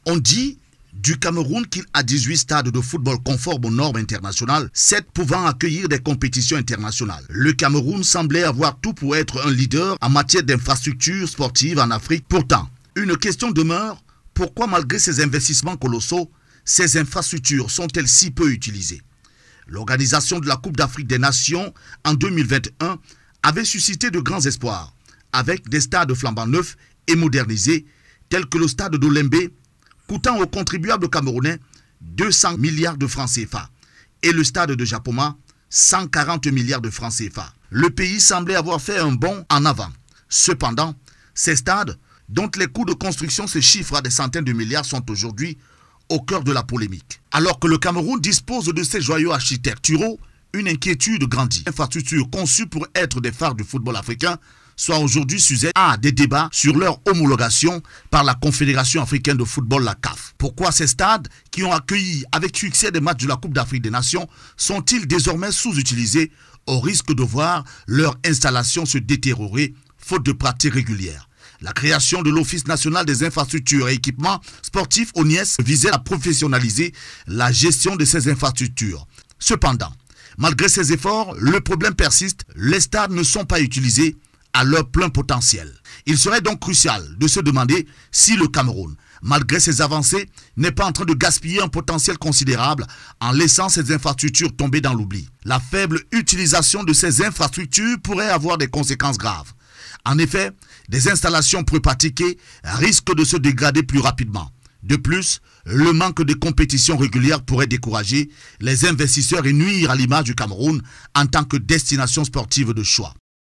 On dit du Cameroun qu'il a 18 stades de football conformes aux normes internationales, 7 pouvant accueillir des compétitions internationales. Le Cameroun semblait avoir tout pour être un leader en matière d'infrastructures sportives en Afrique. Pourtant, une question demeure, pourquoi malgré ces investissements colossaux, ces infrastructures sont-elles si peu utilisées? L'organisation de la Coupe d'Afrique des Nations en 2021 avait suscité de grands espoirs, avec des stades flambant neufs et modernisés, tels que le stade d'Olembe, coûtant aux contribuables camerounais 200 milliards de francs CFA, et le stade de Japoma, 140 milliards de francs CFA. Le pays semblait avoir fait un bond en avant. Cependant, ces stades, dont les coûts de construction se chiffrent à des centaines de milliards, sont aujourd'hui au cœur de la polémique. Alors que le Cameroun dispose de ces joyaux architecturaux, une inquiétude grandit. Les infrastructures conçues pour être des phares du football africain soient aujourd'hui sujets à des débats sur leur homologation par la Confédération africaine de football, la CAF. Pourquoi ces stades, qui ont accueilli avec succès des matchs de la Coupe d'Afrique des Nations, sont-ils désormais sous-utilisés au risque de voir leur installation se détériorer faute de pratiques régulières? La création de l'Office national des infrastructures et équipements sportifs, ONIES, visait à professionnaliser la gestion de ces infrastructures. Cependant, malgré ces efforts, le problème persiste, les stades ne sont pas utilisés à leur plein potentiel. Il serait donc crucial de se demander si le Cameroun, malgré ses avancées, n'est pas en train de gaspiller un potentiel considérable en laissant ces infrastructures tomber dans l'oubli. La faible utilisation de ces infrastructures pourrait avoir des conséquences graves. En effet, des installations pré-pratiquées risquent de se dégrader plus rapidement. De plus, le manque de compétitions régulières pourrait décourager les investisseurs et nuire à l'image du Cameroun en tant que destination sportive de choix.